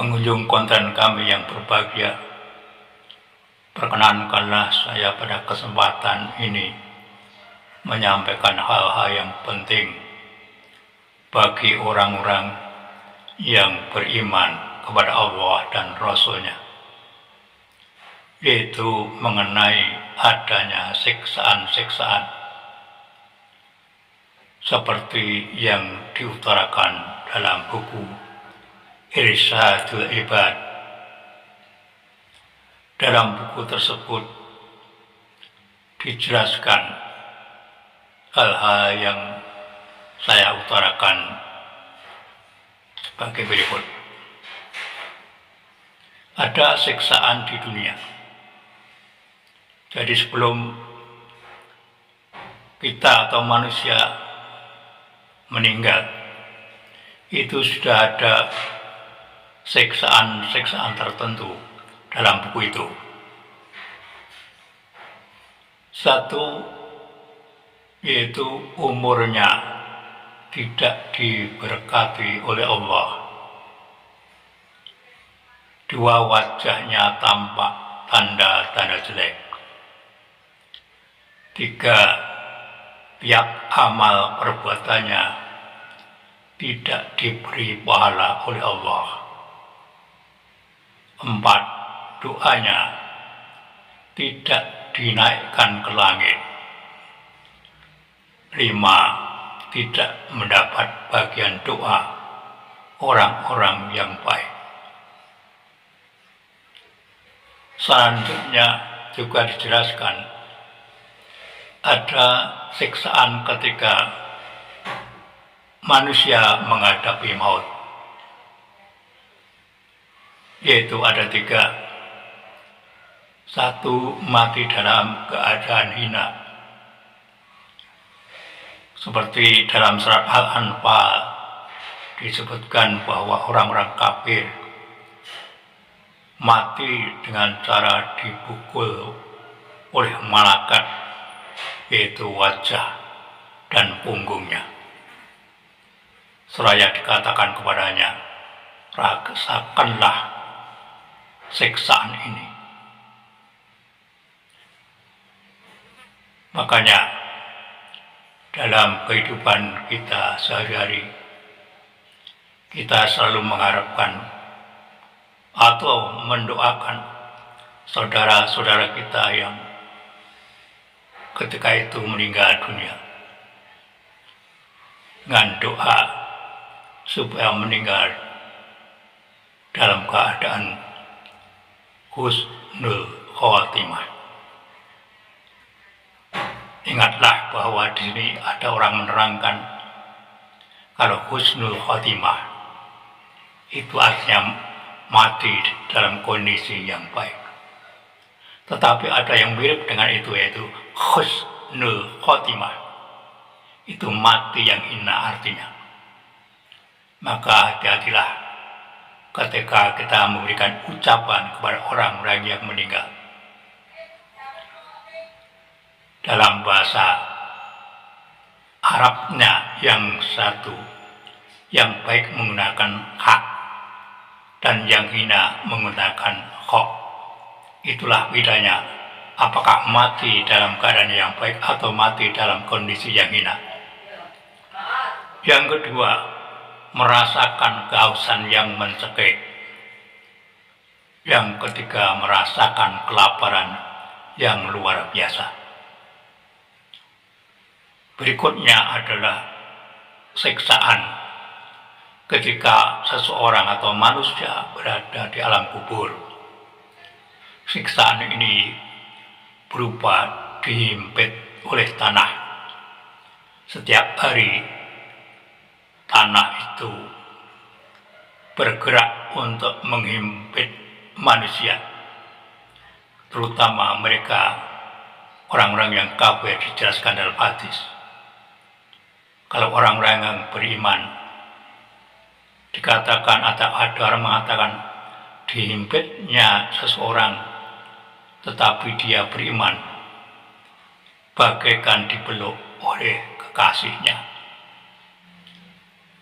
pengunjung konten kami yang berbahagia, perkenankanlah saya pada kesempatan ini menyampaikan hal-hal yang penting bagi orang-orang yang beriman kepada Allah dan Rasul-Nya, yaitu mengenai adanya siksaan-siksaan seperti yang diutarakan dalam buku Irsyadul Ibad. Dalam buku tersebut dijelaskan hal-hal yang saya utarakan sebagai berikut. Ada siksaan di dunia. Jadi sebelum kita atau manusia meninggal, itu sudah ada siksaan-siksaan tertentu dalam buku itu. Satu, yaitu umurnya tidak diberkati oleh Allah. Dua, wajahnya tampak tanda-tanda jelek. Tiga, tiap amal perbuatannya tidak diberi pahala oleh Allah. Empat, doanya tidak dinaikkan ke langit. Lima, tidak mendapat bagian doa orang-orang yang baik. Selanjutnya juga dijelaskan ada siksaan ketika manusia menghadapi maut, yaitu ada tiga. Satu, mati dalam keadaan hina, seperti dalam surat Al-Anfal disebutkan bahwa orang-orang kafir mati dengan cara dipukul oleh malaikat, yaitu wajah dan punggungnya, seraya dikatakan kepadanya, rasakanlah siksaan ini. Makanya dalam kehidupan kita sehari-hari, kita selalu mengharapkan atau mendoakan saudara-saudara kita yang ketika itu meninggal dunia, dengan doa supaya meninggal dalam keadaan husnul khotimah. Ingatlah bahwa di sini ada orang menerangkan kalau husnul khotimah itu artinya mati dalam kondisi yang baik. Tetapi ada yang mirip dengan itu, yaitu husnul khotimah, itu mati yang hina artinya. Maka hati-hatilah ketika kita memberikan ucapan kepada orang-orang yang meninggal. Dalam bahasa Arabnya yang satu, yang baik menggunakan hak dan yang hina menggunakan kho. Itulah bedanya, apakah mati dalam keadaan yang baik atau mati dalam kondisi yang hina. Yang kedua, merasakan kehausan yang mencekik. Yang ketiga, merasakan kelaparan yang luar biasa. Berikutnya adalah siksaan ketika seseorang atau manusia berada di alam kubur. Siksaan ini berupa dihimpit oleh tanah. Setiap hari tanah itu bergerak untuk menghimpit manusia, terutama mereka orang-orang yang kafir. Dijelaskan dalam hadis, kalau orang-orang yang beriman, dikatakan ada orang mengatakan dihimpitnya seseorang tetapi dia beriman, bagaikan dipeluk oleh kekasihnya.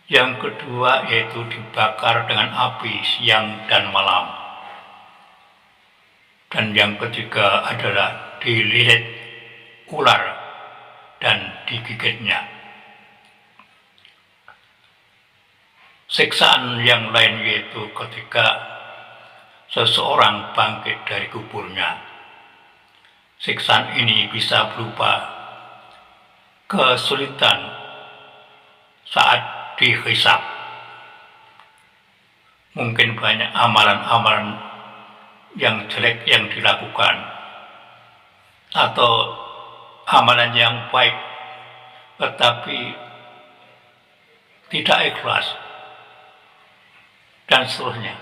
Yang kedua yaitu dibakar dengan api siang dan malam. Dan yang ketiga adalah dililit ular dan digigitnya. Siksaan yang lain yaitu ketika seseorang bangkit dari kuburnya. Siksaan ini bisa berupa kesulitan saat dihisab. Mungkin banyak amalan-amalan yang jelek yang dilakukan, atau amalan yang baik tetapi tidak ikhlas, dan seterusnya,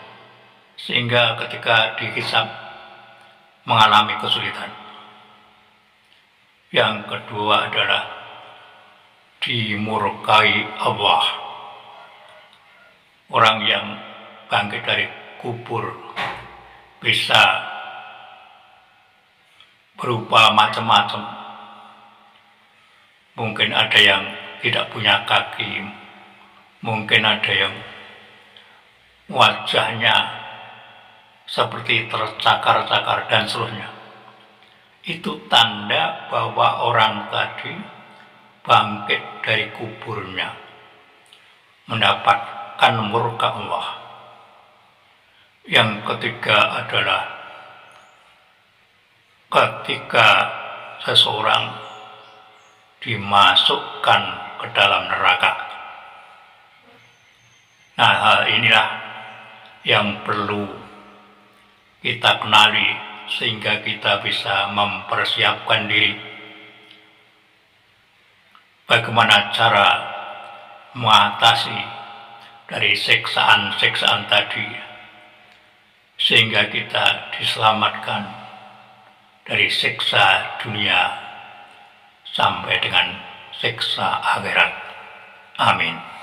sehingga ketika dihisab mengalami kesulitan. Yang kedua adalah dimurkai Allah. Orang yang bangkit dari kubur bisa berupa macam-macam. Mungkin ada yang tidak punya kaki, mungkin ada yang wajahnya seperti tercakar-cakar dan seterusnya. Itu tanda bahwa orang tadi bangkit dari kuburnya, mendapatkan murka Allah. Yang ketiga adalah ketika seseorang dimasukkan ke dalam neraka. Nah, hal inilah yang perlu kita kenali sehingga kita bisa mempersiapkan diri. Bagaimana cara mengatasi dari siksaan-siksaan tadi sehingga kita diselamatkan dari siksa dunia sampai dengan siksa akhirat. Amin.